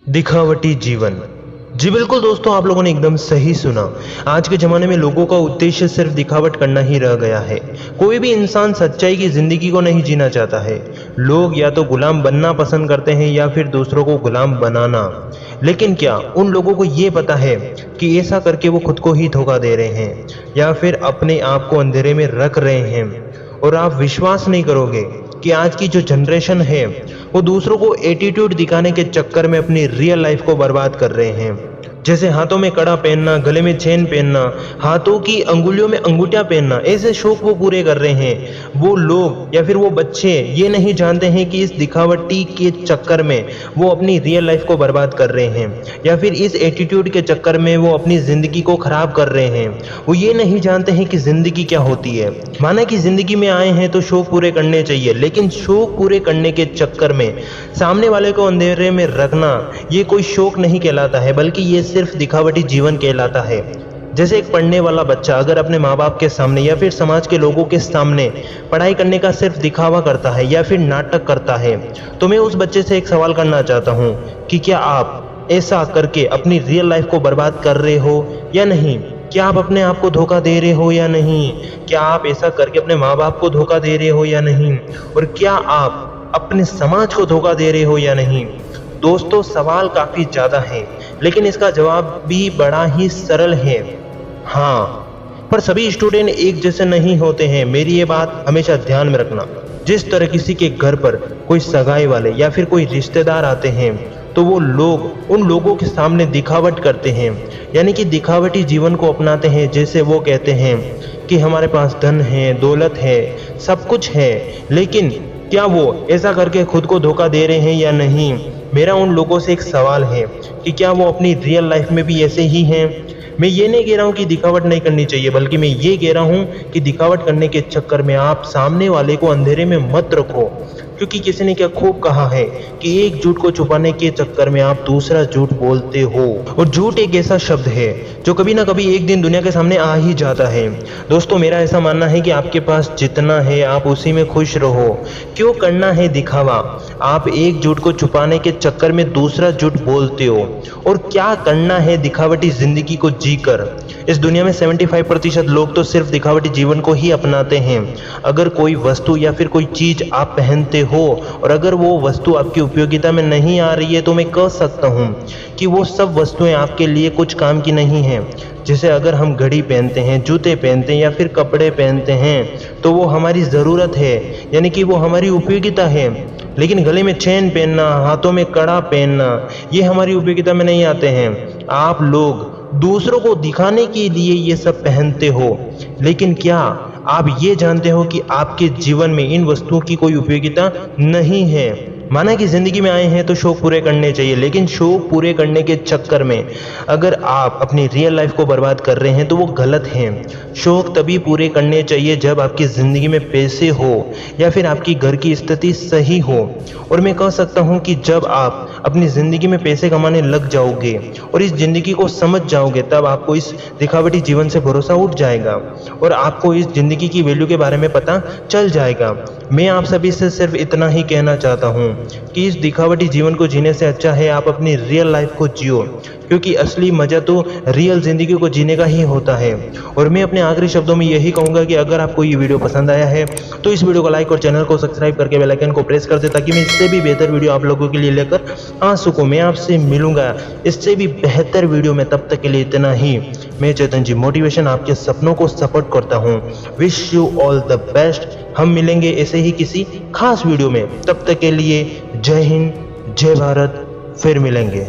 दिखावटी जीवन। जी बिल्कुल दोस्तों, आप लोगों ने एकदम सही सुना। आज के ज़माने में लोगों का उद्देश्य सिर्फ दिखावट करना ही रह गया है। कोई भी इंसान सच्चाई की ज़िंदगी को नहीं जीना चाहता है। लोग या तो गुलाम बनना पसंद करते हैं या फिर दूसरों को गुलाम बनाना। लेकिन क्या उन लोगों को ये पता है कि ऐसा करके वो खुद को ही धोखा दे रहे हैं या फिर अपने आप को अंधेरे में रख रहे हैं? और आप विश्वास नहीं करोगे कि आज की जो जनरेशन है वो दूसरों को एटीट्यूड दिखाने के चक्कर में अपनी रियल लाइफ को बर्बाद कर रहे हैं। जैसे हाथों में कड़ा पहनना, गले में चेन पहनना, हाथों की अंगुलियों में अंगूठियां पहनना, ऐसे शौक वो पूरे कर रहे हैं। वो लोग या फिर वो बच्चे ये नहीं जानते हैं कि इस दिखावटी के चक्कर में वो अपनी रियल लाइफ को बर्बाद कर रहे हैं या फिर इस एटीट्यूड के चक्कर में वो अपनी ज़िंदगी को ख़राब कर रहे हैं। वो ये नहीं जानते हैं कि ज़िंदगी क्या होती है। माना कि ज़िंदगी में आए हैं तो शौक पूरे करने चाहिए, लेकिन शौक पूरे करने के चक्कर में सामने वाले को अंधेरे में रखना ये कोई शौक नहीं कहलाता है, बल्कि ये सिर्फ दिखावटी जीवन कहलाता है। जैसे एक पढ़ने वाला बच्चा अगर अपने माँ बाप के सामने या फिर समाज के लोगों के सामने पढ़ाई करने का सिर्फ दिखावा करता है या फिर नाटक करता है, तो मैं उस बच्चे से एक सवाल करना चाहता हूँ कि क्या आप ऐसा करके अपनी रियल लाइफ को बर्बाद कर रहे हो या नहीं? क्या आप अपने आप को धोखा दे रहे हो या नहीं? क्या आप ऐसा करके अपने माँ बाप को धोखा दे रहे हो या नहीं? और क्या आप अपने समाज को धोखा दे रहे हो या नहीं? दोस्तों, सवाल काफ़ी ज़्यादा है, लेकिन इसका जवाब भी बड़ा ही सरल है। हाँ, पर सभी स्टूडेंट एक जैसे नहीं होते हैं। मेरी ये बात हमेशा ध्यान में रखना। जिस तरह किसी के घर पर कोई सगाई वाले या फिर कोई रिश्तेदार आते हैं तो वो लोग उन लोगों के सामने दिखावट करते हैं, यानी कि दिखावटी जीवन को अपनाते हैं। जैसे वो कहते हैं कि हमारे पास धन है, दौलत है, सब कुछ है, लेकिन क्या वो ऐसा करके खुद को धोखा दे रहे हैं या नहीं? मेरा उन लोगों से एक सवाल है कि क्या वो अपनी रियल लाइफ में भी ऐसे ही हैं? मैं ये नहीं कह रहा हूँ कि दिखावट नहीं करनी चाहिए, बल्कि मैं ये कह रहा हूँ कि दिखावट करने के चक्कर में आप सामने वाले को अंधेरे में मत रखो। क्योंकि किसी ने क्या खूब कहा है कि एक झूठ को छुपाने के चक्कर में आप दूसरा झूठ बोलते हो। और झूठ एक ऐसा शब्द है जो कभी ना कभी एक दिन दुनिया के सामने आ ही जाता है। दोस्तों, मेरा ऐसा मानना है कि आपके पास जितना है आप उसी में खुश रहो। क्यों करना है दिखावा? आप एक झूठ को छुपाने के चक्कर में दूसरा झूठ बोलते हो। और क्या करना है दिखावटी जिंदगी को जीकर? इस दुनिया में 75% लोग तो सिर्फ दिखावटी जीवन को ही अपनाते हैं। अगर कोई वस्तु या फिर कोई चीज आप पहनते हो और अगर वो वस्तु आपकी उपयोगिता में नहीं आ रही है, तो मैं कह सकता हूँ कि वो सब वस्तुएं आपके लिए कुछ काम की नहीं हैं। जैसे अगर हम घड़ी पहनते हैं, जूते पहनते हैं या फिर कपड़े पहनते हैं, तो वो हमारी ज़रूरत है, यानी कि वो हमारी उपयोगिता है। लेकिन गले में चेन पहनना, हाथों में कड़ा पहनना, ये हमारी उपयोगिता में नहीं आते हैं। आप लोग दूसरों को दिखाने के लिए ये सब पहनते हो, लेकिन क्या आप ये जानते हो कि आपके जीवन में इन वस्तुओं की कोई उपयोगिता नहीं है? माना कि ज़िंदगी में आए हैं तो शौक पूरे करने चाहिए, लेकिन शौक पूरे करने के चक्कर में अगर आप अपनी रियल लाइफ को बर्बाद कर रहे हैं तो वो गलत है। शौक तभी पूरे करने चाहिए जब आपकी ज़िंदगी में पैसे हो या फिर आपकी घर की स्थिति सही हो। और मैं कह सकता हूँ कि जब आप अपनी ज़िंदगी में पैसे कमाने लग जाओगे और इस ज़िंदगी को समझ जाओगे, तब आपको इस दिखावटी जीवन से भरोसा उठ जाएगा और आपको इस ज़िंदगी की वैल्यू के बारे में पता चल जाएगा। मैं आप सभी से सिर्फ इतना ही कहना चाहता हूँ कि इस दिखावटी जीवन को जीने से अच्छा है आप अपनी रियल लाइफ को जियो, क्योंकि असली मज़ा तो रियल ज़िंदगी को जीने का ही होता है। और मैं अपने आखिरी शब्दों में यही कहूँगा कि अगर आपको ये वीडियो पसंद आया है तो इस वीडियो को लाइक और चैनल को सब्सक्राइब करके बेल आइकन को प्रेस कर दे, ताकि मैं इससे भी बेहतर वीडियो आप लोगों के लिए लेकर आ सकूँ। मैं आपसे मिलूंगा इससे भी बेहतर वीडियो में, तब तक के लिए इतना ही। मैं चेतन जी मोटिवेशन आपके सपनों को सपोर्ट करता हूँ। Wish you all the best. हम मिलेंगे ऐसे ही किसी खास वीडियो में, तब तक के लिए जय हिंद, जय भारत। फिर मिलेंगे।